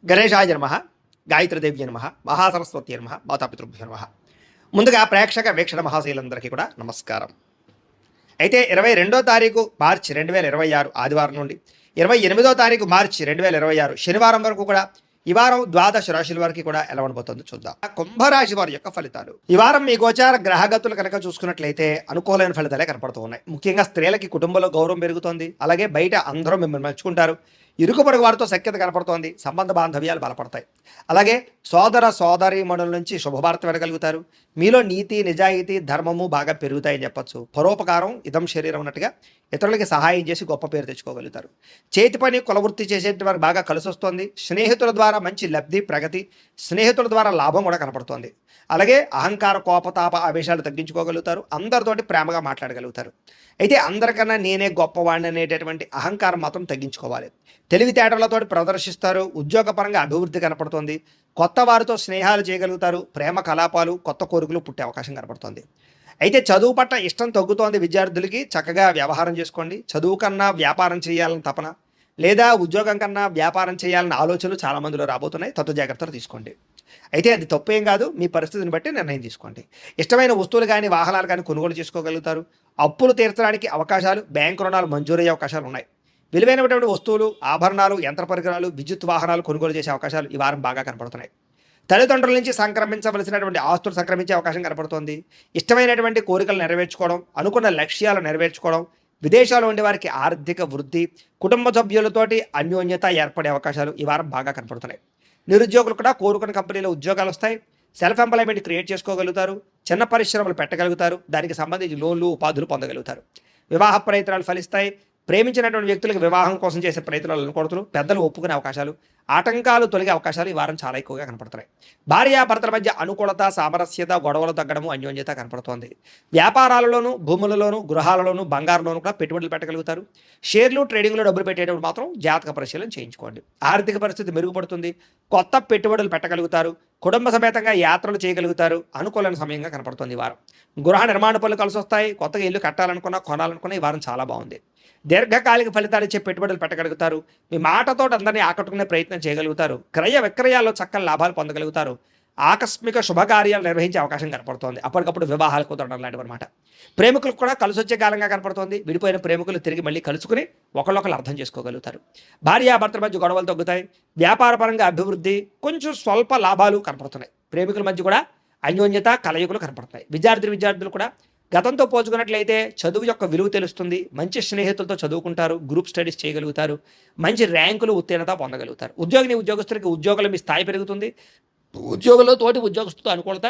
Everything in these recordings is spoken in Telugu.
గణేశాయ నమః, గాయత్రీదేవ్య నమః, మహాసరస్వతి నమః, మాతాపితృభ్యో నమః. ముందుగా ప్రేక్షక వీక్షణ మహాశైలందరికీ కూడా నమస్కారం. అయితే 22వ తారీఖు మార్చి 2026 ఆదివారం నుండి 28వ తారీఖు మార్చి 2026 శనివారం వరకు కూడా ఈ వారం ద్వాదశ రాశుల వారికి కూడా ఎలా ఉండబోతుందో చూద్దాం. కుంభరాశి వారి యొక్క ఫలితాలు. ఈ వారం మీ గోచార గ్రహగతులు కనుక చూసుకున్నట్లయితే అనుకూలమైన ఫలితాలే కనపడుతూ ఉన్నాయి. ముఖ్యంగా స్త్రీలకి కుటుంబంలో గౌరవం పెరుగుతోంది. అలాగే బయట అందరూ మిమ్మల్ని మెచ్చుకుంటారు. ఇరుకు పొరుగు వారితో సఖ్యత కనపడుతోంది. సంబంధ బాంధవ్యాలు బలపడతాయి. అలాగే సోదర సోదరీమణుల నుంచి శుభవార్త వినగలుగుతారు. మీలో నీతి నిజాయితీ ధర్మము బాగా పెరుగుతాయని చెప్పొచ్చు. పరోపకారం ఇదం శరీరం అన్నట్టుగా ఇతరులకి సహాయం చేసి గొప్ప పేరు తెచ్చుకోగలుగుతారు. చేతి పని కులవృత్తి చేసేటి వారికి బాగా కలిసి వస్తుంది. స్నేహితుల ద్వారా మంచి లబ్ధి ప్రగతి, స్నేహితుల ద్వారా లాభం కూడా కనపడుతోంది. అలాగే అహంకార కోపతాప ఆవేశాలు తగ్గించుకోగలుగుతారు. అందరితోటి ప్రేమగా మాట్లాడగలుగుతారు. అయితే అందరికన్నా నేనే గొప్పవాడిని అనేటటువంటి అహంకారం మాత్రం తగ్గించుకోవాలి. తెలివితేటలతో ప్రదర్శిస్తారు. ఉద్యోగపరంగా అభివృద్ధి కనపడుతుంది. కొత్త వారితో స్నేహాలు చేయగలుగుతారు. ప్రేమ కలాపాలు కొత్త కోరికలు పుట్టే అవకాశం కనపడుతుంది. అయితే చదువు పట్ల ఇష్టం తగ్గుతోంది విద్యార్థులకి. చక్కగా వ్యవహారం చేసుకోండి. చదువు కన్నా వ్యాపారం చేయాలని తపన లేదా ఉద్యోగం కన్నా వ్యాపారం చేయాలన్న ఆలోచనలు చాలా మందిలో రాబోతున్నాయి. తత్వ జాగ్రత్తలు తీసుకోండి. అయితే అది తప్పేం కాదు. మీ పరిస్థితిని బట్టి నిర్ణయం తీసుకోండి. ఇష్టమైన వస్తువులు కానీ వాహనాలు కానీ కొనుగోలు చేసుకోగలుగుతారు. అప్పులు తీర్చడానికి అవకాశాలు, బ్యాంకు రుణాలు మంజూరయ్యే అవకాశాలు ఉన్నాయి. విలువైనటువంటి వస్తువులు, ఆభరణాలు, యంత్ర పరికరాలు, విద్యుత్ వాహనాలు కొనుగోలు చేసే అవకాశాలు ఈ వారం బాగా కనపడుతున్నాయి. తల్లిదండ్రుల నుంచి సంక్రమించవలసినటువంటి ఆస్తులు సంక్రమించే అవకాశం కనపడుతోంది. ఇష్టమైనటువంటి కోరికలు నెరవేర్చుకోవడం, అనుకున్న లక్ష్యాలు నెరవేర్చుకోవడం, విదేశాల్లో ఉండే వారికి ఆర్థిక వృద్ధి, కుటుంబ సభ్యులతోటి అన్యోన్యత ఏర్పడే అవకాశాలు ఈ వారం బాగా కనపడుతున్నాయి. నిరుద్యోగులు కూడా కోరుకున్న కంపెనీలో ఉద్యోగాలు వస్తాయి. సెల్ఫ్ ఎంప్లాయ్మెంట్ క్రియేట్ చేసుకోగలుగుతారు. చిన్న పరిశ్రమలు పెట్టగలుగుతారు. దానికి సంబంధించి లోన్లు ఉపాధులు పొందగలుగుతారు. వివాహ ప్రయత్నాలు ఫలిస్తాయి. ప్రేమించినటువంటి వ్యక్తులకు వివాహం కోసం చేసే ప్రయత్నాలు అనుకోవడం, పెద్దలు ఒప్పుకునే అవకాశాలు, ఆటంకాలు తొలగే అవకాశాలు ఈ వారం చాలా ఎక్కువగా కనపడుతున్నాయి. భార్యాభర్తల మధ్య అనుకూలత, సామరస్యత, గొడవలు తగ్గడము, అన్యోన్యత కనపడుతోంది. వ్యాపారాలలోనూ, భూములలోనూ, గృహాలలోనూ, బంగారంలోనూ కూడా పెట్టుబడులు పెట్టగలుగుతారు. షేర్లు ట్రేడింగ్లో డబ్బులు పెట్టేటప్పుడు మాత్రం జాతక పరిశీలన చేయించుకోండి. ఆర్థిక పరిస్థితి మెరుగుపడుతుంది. కొత్త పెట్టుబడులు పెట్టగలుగుతారు. కుటుంబ సమేతంగా యాత్రలు చేయగలుగుతారు. అనుకూలమైన సమయంగా కనపడుతుంది ఈ వారం. గృహ నిర్మాణ పనులు కలిసి వస్తాయి. కొత్తగా ఇల్లు కట్టాలనుకున్నా, కొనాలనుకున్నా ఈ వారం చాలా బాగుంది. దీర్ఘకాలిక ఫలితాలు ఇచ్చే పెట్టుబడులు పెట్టగలుగుతారు. మీ మాటతో అందరినీ ఆకట్టుకునే ప్రయత్నం చేయగలుగుతారు. క్రయ విక్రయాల్లో చక్కని లాభాలు పొందగలుగుతారు. ఆకస్మిక శుభకార్యాలు నిర్వహించే అవకాశం కనపడుతోంది. అప్పటికప్పుడు వివాహాలు కుదరడం లాంటివి అనమాట. ప్రేమికులకు కూడా కలిసి వచ్చే కాలంగా కనపడుతోంది. విడిపోయిన ప్రేమికులు తిరిగి మళ్ళీ కలుసుకుని ఒకళ్ళొకరు అర్థం చేసుకోగలుగుతారు. భార్యాభర్తల మధ్య గొడవలు తగ్గుతాయి. వ్యాపారపరంగా అభివృద్ధి, కొంచెం స్వల్ప లాభాలు కనపడుతున్నాయి. ప్రేమికుల మధ్య కూడా అన్యోన్యత కలయికలు కనపడుతున్నాయి. విద్యార్థులు కూడా గతంతో పోల్చుకున్నట్లయితే చదువు యొక్క విలువ తెలుస్తుంది. మంచి స్నేహితులతో చదువుకుంటారు. గ్రూప్ స్టడీస్ చేయగలుగుతారు. మంచి ర్యాంకులు, ఉత్తీర్ణత పొందగలుగుతారు. ఉద్యోగస్తులకి ఉద్యోగులు మీ స్థాయి పెరుగుతుంది. ఉద్యోగులతో తోటి ఉద్యోగస్తులతో అనుకూలత,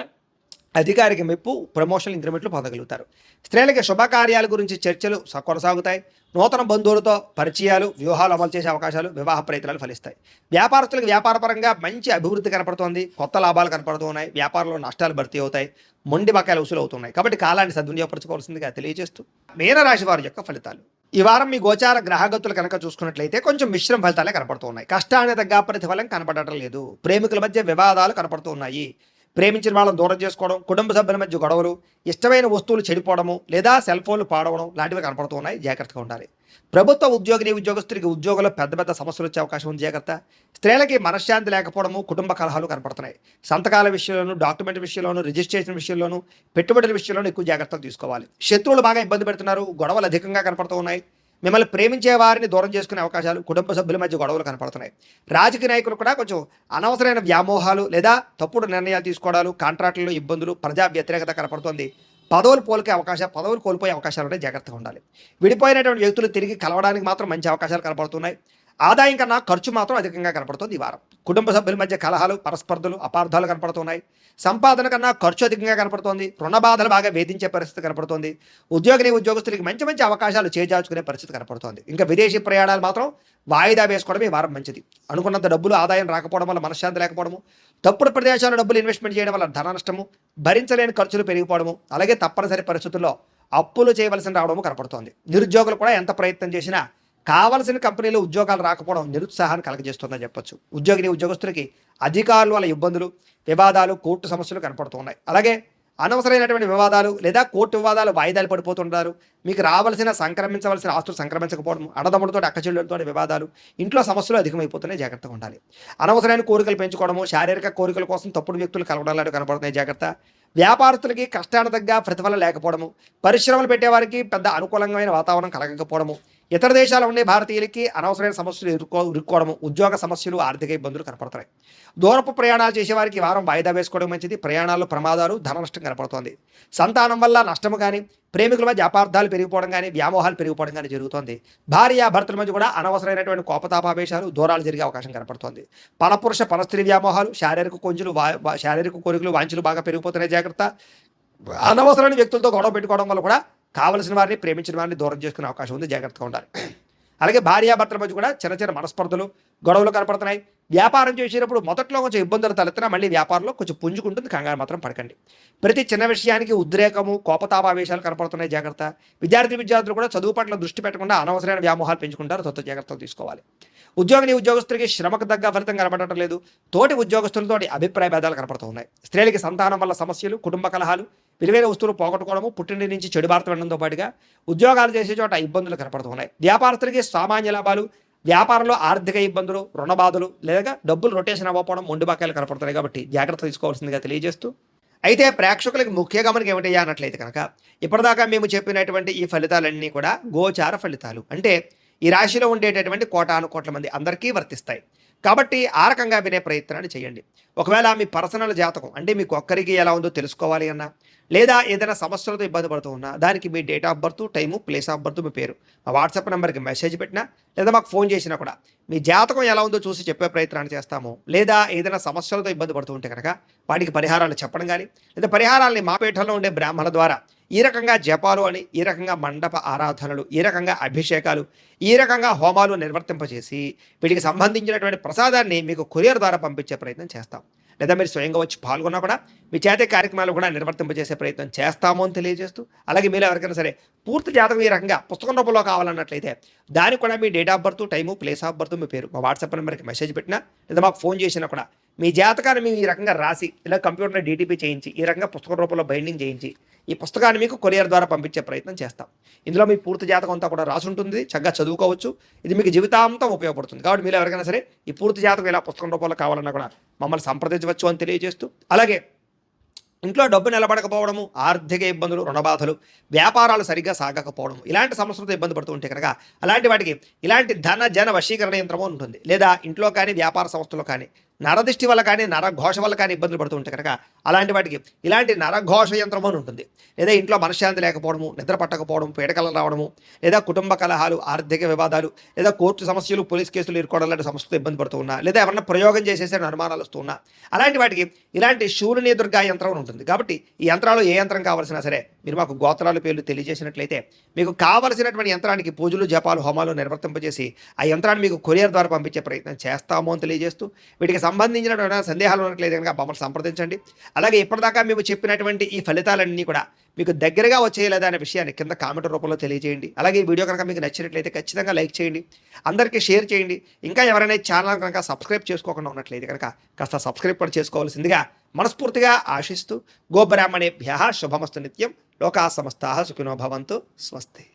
అధికారికి మెప్పు, ప్రమోషన్ ఇంక్రిమెంట్లు పొందగలుగుతారు. స్త్రీలకి శుభకార్యాల గురించి చర్చలు కొనసాగుతాయి. నూతన బంధువులతో పరిచయాలు, వ్యూహాలు అమలు చేసే అవకాశాలు, వివాహ ప్రయత్నాలు ఫలిస్తాయి. వ్యాపారస్తులకు వ్యాపారపరంగా మంచి అభివృద్ధి కనపడుతోంది. కొత్త లాభాలు కనపడుతున్నాయి. వ్యాపారంలో నష్టాలు భర్తీ అవుతాయి. మొండి బకాయిలు వసూలు అవుతున్నాయి. కాబట్టి కాలాన్ని సద్వినియోగపరచుకోవాల్సిందిగా తెలియజేస్తూ మీనరాశి వారి యొక్క ఫలితాలు. ఈ వారం మీ గోచార గ్రహగతులు కనుక చూసుకున్నట్లయితే కొంచెం మిశ్రమ ఫలితాలే కనపడుతూ ఉన్నాయి. కష్టానికి తగ్గ ప్రతిఫలం కనపడటం లేదు. ప్రేమికుల మధ్య వివాదాలు కనపడుతూ ఉన్నాయి. ప్రేమించిన వాళ్ళని దూరం చేసుకోవడం, కుటుంబ సభ్యుల మధ్య గొడవలు, ఇష్టమైన వస్తువులు చెడిపోవడము లేదా సెల్ ఫోన్లు పాడవడం లాంటివి కనపడుతూ ఉన్నాయి. జాగ్రత్తగా ఉండాలి. ప్రభుత్వ ఉద్యోగస్తులకి ఉద్యోగంలో పెద్ద పెద్ద సమస్యలు వచ్చే అవకాశం ఉంది. జాగ్రత్త. స్త్రీలకి మనశ్శాంతి లేకపోవడము, కుటుంబ కలహాలు కనపడుతున్నాయి. సంతకాల విషయంలోనూ, డాక్యుమెంట్ విషయంలోనూ, రిజిస్ట్రేషన్ విషయంలోనూ, పెట్టుబడుల విషయంలోనూ ఎక్కువ జాగ్రత్తలు తీసుకోవాలి. శత్రువులు బాగా ఇబ్బంది పెడుతున్నారు. గొడవలు అధికంగా కనపడుతూ ఉన్నాయి. మిమ్మల్ని ప్రేమించే వారిని దూరం చేసుకునే అవకాశాలు, కుటుంబ సభ్యుల మధ్య గొడవలు కనపడుతున్నాయి. రాజకీయ నాయకులు కూడా కొంచెం అనవసరమైన వ్యామోహాలు లేదా తప్పుడు నిర్ణయాలు తీసుకోవడాలు, కాంట్రాక్టుల్లో ఇబ్బందులు, ప్రజా వ్యతిరేకత కనపడుతోంది. పదవులు కోల్పోయే అవకాశాలు ఉంటే జాగ్రత్తగా ఉండాలి. విడిపోయినటువంటి వ్యక్తులు తిరిగి కలవడానికి మాత్రం మంచి అవకాశాలు కనపడుతున్నాయి. ఆదాయం కన్నా ఖర్చు మాత్రం అధికంగా కనపడుతుంది ఈ వారం. కుటుంబ సభ్యుల మధ్య కలహాలు, పరస్పర్ధలు, అపార్థాలు కనపడుతున్నాయి. సంపాదన కన్నా ఖర్చు అధికంగా కనపడుతోంది. రుణ బాధలు బాగా వేధించే పరిస్థితి కనపడుతోంది. ఉద్యోగస్తులకి మంచి అవకాశాలు చేజార్చుకునే పరిస్థితి కనపడుతోంది. ఇంకా విదేశీ ప్రయాణాలు మాత్రం వాయిదా వేసుకోవడం ఈ వారం మంచిది. అనుకున్నంత డబ్బులు ఆదాయం రాకపోవడం వల్ల మనశ్శాంతి లేకపోవడము, తప్పుడు ప్రదేశాల్లో డబ్బులు ఇన్వెస్ట్మెంట్ చేయడం వల్ల ధన నష్టము, భరించలేని ఖర్చులు పెరిగిపోవడము, అలాగే తప్పనిసరి పరిస్థితుల్లో అప్పులు చేయవలసిన రావడము కనపడుతోంది. నిరుద్యోగులు కూడా ఎంత ప్రయత్నం చేసినా కావలసిన కంపెనీలో ఉద్యోగాలు రాకపోవడం నిరుత్సాహాన్ని కలగజేస్తుందని చెప్పొచ్చు. ఉద్యోగస్తులకి అధికారులు వాళ్ళ ఇబ్బందులు, వివాదాలు, కోర్టు సమస్యలు కనపడుతున్నాయి. అలాగే అనవసరమైనటువంటి వివాదాలు లేదా కోర్టు వివాదాలు వాయిదాలు పడిపోతుంటారు. మీకు రావాల్సిన సంక్రమించవలసిన ఆస్తులు సంక్రమించకపోవడం, అన్నదమ్ములతో అక్కచెల్లెలతో వివాదాలు, ఇంట్లో సమస్యలు అధికమైపోతున్నాయి, జాగ్రత్తగా ఉండాలి. అనవసరమైన కోరికలు పెంచుకోవడము, శారీరక కోరికల కోసం తప్పుడు వ్యక్తులు కలవడాలు కనబడుతున్నాయి, జాగ్రత్త. వ్యాపారస్తులకి కష్టానికి తగ్గ ప్రతిఫలం లేకపోవడము, పరిశ్రమలు పెట్టేవారికి పెద్ద అనుకూలమైన వాతావరణం కలగకపోవడము, ఇతర దేశాల్లో ఉండే భారతీయులకి అనవసరమైన సమస్యలు ఇరుక్కోవడము, ఉద్యోగ సమస్యలు, ఆర్థిక ఇబ్బందులు కనపడుతున్నాయి. దూరపు ప్రయాణాలు చేసేవారికి ఈ వారం వాయిదా వేసుకోవడం మంచిది. ప్రయాణాల్లో ప్రమాదాలు, ధన నష్టం కనపడుతోంది. సంతానం వల్ల నష్టము కానీ, ప్రేమికుల మధ్య అపార్థాలు పెరిగిపోవడం కానీ, వ్యామోహాలు పెరిగిపోవడం కానీ జరుగుతోంది. భార్య భర్తల మధ్య కూడా అనవసరమైనటువంటి కోపతాపావేశాలు, దూరాలు జరిగే అవకాశం కనపడుతోంది. పరపురుష పరస్త్రీ వ్యామోహాలు, శారీరక కోరికలు, వాంఛలు బాగా పెరిగిపోతున్నాయి, జాగ్రత్త. అనవసరమైన వ్యక్తులతో గొడవ పెట్టుకోవడం వల్ల కూడా కావలసిన వారిని, ప్రేమించిన వారిని దూరం చేసుకునే అవకాశం ఉంది, జాగ్రత్తగా ఉండాలి. అలాగే భార్యాభర్తల మధ్య కూడా చిన్న చిన్న మనస్పర్ధలు, గొడవలు కనపడుతున్నాయి. వ్యాపారం చేసేటప్పుడు మొదట్లో కొంచెం ఇబ్బందులు తలెత్తినా మళ్ళీ వ్యాపారంలో కొంచెం పుంజుకుంటుంది, కంగారు మాత్రం పడకండి. ప్రతి చిన్న విషయానికి ఉద్రేకము, కోపతాపావేశాలు కనపడుతున్నాయి, జాగ్రత్త. విద్యార్థులు కూడా చదువు పట్ల దృష్టి పెట్టకుండా అనవసరమైన వ్యామోహాలు పెంచుకుంటారు, జాగ్రత్తలు తీసుకోవాలి. ఉద్యోగస్తులకి శ్రమకు తగ్గ ఫలితం కనపడటం లేదు. తోటి ఉద్యోగస్తులతోటి అభిప్రాయ భేదాలు కనపడుతూ ఉన్నాయి. స్త్రీలకి సంతానం వల్ల సమస్యలు, కుటుంబ కలహాలు, విలువైన వస్తువులు పోగొట్టుకోవడము, పుట్టింటి నుంచి చెడు వార్త వినడంతో పాటుగా ఉద్యోగాలు చేసే చోట ఇబ్బందులు కనపడుతూ ఉన్నాయి. వ్యాపారస్తులకి సామాన్య లాభాలు, వ్యాపారంలో ఆర్థిక ఇబ్బందులు, రుణ బాధలు లేదా డబ్బులు రొటేషన్ అవ్వకపోవడం, మొండి బకాయిలు కనపడుతున్నాయి. కాబట్టి జాగ్రత్త తీసుకోవాల్సిందిగా తెలియజేస్తూ, అయితే ప్రేక్షకులకు ముఖ్య గమనిక ఏమిటయ్యా అన్నట్లయితే కనుక, ఇప్పటిదాకా మేము చెప్పినటువంటి ఈ ఫలితాలన్నీ కూడా గోచార ఫలితాలు, అంటే ఈ రాశిలో ఉండేటటువంటి కోటాను కోట్ల మంది అందరికీ వర్తిస్తాయి. కాబట్టి ఆ రకంగా వినే ప్రయత్నాన్ని చేయండి. ఒకవేళ మీ పర్సనల్ జాతకం అంటే మీకు ఒక్కరికి ఎలా ఉందో తెలుసుకోవాలి అన్నా, లేదా ఏదైనా సమస్యలతో ఇబ్బంది పడుతూ ఉన్నా, దానికి మీ date of birth, time, place of birth, మీ పేరు మా వాట్సాప్ నెంబర్కి మెసేజ్ పెట్టినా, లేదా మాకు ఫోన్ చేసినా కూడా మీ జాతకం ఎలా ఉందో చూసి చెప్పే ప్రయత్నాన్ని చేస్తాము. లేదా ఏదైనా సమస్యలతో ఇబ్బంది పడుతూ ఉంటే కనుక వాటికి పరిహారాలు చెప్పడం కానీ, లేదా పరిహారాలని మా పీఠంలో ఉండే బ్రాహ్మణుల ద్వారా ఈ రకంగా జపాలు అని, ఈ రకంగా మండప ఆరాధనలు, ఈ రకంగా అభిషేకాలు, ఈ రకంగా హోమాలు నిర్వర్తింపజేసి వీటికి సంబంధించినటువంటి ప్రసాదాన్ని మీకు కొరియర్ ద్వారా పంపించే ప్రయత్నం చేస్తాం. లేదా మీరు స్వయంగా వచ్చి పాల్గొన్నా కూడా మీ చేతే కార్యక్రమాలు కూడా నిర్వర్తింపజేసే ప్రయత్నం చేస్తాము అని తెలియజేస్తూ, అలాగే మీరు ఎవరికైనా సరే పూర్తి జాతకం ఈ రకంగా పుస్తకం రూపంలో కావాలన్నట్లయితే దానికి కూడా మీ date of birth, time, place of birth, మీ పేరు మా వాట్సాప్ నెంబర్కి మెసేజ్ పెట్టినా, లేదా మాకు ఫోన్ చేసినా కూడా మీ జాతకాన్ని మేము ఈ రకంగా రాసి, ఇలా కంప్యూటర్లో డీటీపీ చేయించి, ఈ రకంగా పుస్తకం రూపంలో బైండింగ్ చేయించి ఈ పుస్తకాన్ని మీకు కొరియర్ ద్వారా పంపించే ప్రయత్నం చేస్తాం. ఇందులో మీ పూర్తి జాతకం అంతా కూడా రాసి ఉంటుంది, చక్కగా చదువుకోవచ్చు. ఇది మీకు జీవితాంతం ఉపయోగపడుతుంది. కాబట్టి మీరు ఎవరికైనా సరే ఈ పూర్తి జాతకం ఇలా పుస్తకం రూపంలో కావాలన్నా కూడా మమ్మల్ని సంప్రదించవచ్చు అని తెలియజేస్తూ, అలాగే ఇంట్లో డబ్బు నిలబడకపోవడము, ఆర్థిక ఇబ్బందులు, రుణబాధలు, వ్యాపారాలు సరిగ్గా సాగకపోవడం, ఇలాంటి సమస్యలతో ఇబ్బంది పడుతూ ఉంటే కనుక అలాంటి వాటికి ఇలాంటి ధన జన వశీకరణ యంత్రము ఉంటుంది. లేదా ఇంట్లో కానీ వ్యాపార సంస్థలో కానీ నరదిష్టి వల్ల కానీ, నరఘోష వల్ల కానీ ఇబ్బందులు పడుతూ ఉంటే కనుక అలాంటి వాటికి ఇలాంటి నరఘోష యంత్రము అని ఉంటుంది. లేదా ఇంట్లో మనశ్శాంతి లేకపోవడము, నిద్ర పట్టకపోవడం, పీడకలు రావడము, లేదా కుటుంబ కలహాలు, ఆర్థిక వివాదాలు, లేదా కోర్టు సమస్యలు, పోలీస్ కేసులు ఇరుకోవడం లాంటి సమస్యతో ఇబ్బంది పడుతూ ఉన్నా, లేదా ఎవరన్నా ప్రయోగం చేసేసే అనుమానాలు వస్తూ ఉన్నా, అలాంటి వాటికి ఇలాంటి శూలిని దుర్గా యంత్రం అని ఉంటుంది. కాబట్టి ఈ యంత్రాలు ఏ యంత్రం కావాల్సినా సరే మీరు మాకు గోత్రాలు పేర్లు తెలియజేసినట్లయితే మీకు కావలసినటువంటి యంత్రానికి పూజలు, జపాలు, హోమాలు నిర్వర్తింపజేసి ఆ యంత్రాన్ని మీకు కొరియర్ ద్వారా పంపించే ప్రయత్నం చేస్తాము అని తెలియజేస్తూ, వీటికి సంబంధించిన సందేహాలు ఉన్నట్లయితే కనుక మమ్మల్ని సంప్రదించండి. అలాగే ఇప్పటిదాకా మేము చెప్పినటువంటి ఈ ఫలితాలన్నీ కూడా మీకు దగ్గరగా వచ్చేయలేదా అనే విషయాన్ని కింద కామెంట్ రూపంలో తెలియజేయండి. అలాగే ఈ వీడియో కనుక మీకు నచ్చినట్లయితే ఖచ్చితంగా లైక్ చేయండి, అందరికీ షేర్ చేయండి. ఇంకా ఎవరైనా ఛానల్ కనుక సబ్స్క్రైబ్ చేసుకోకుండా ఉన్నట్లయితే కనుక కాస్త సబ్స్క్రైబ్ కూడా చేసుకోవాల్సిందిగా మనస్ఫూర్తిగా ఆశిస్తూ, గోబ్రాహ్మణేభ్యః శుభమస్తు నిత్యం, లోకా సమస్తాః సుఖినో భవంతు, స్వస్తి.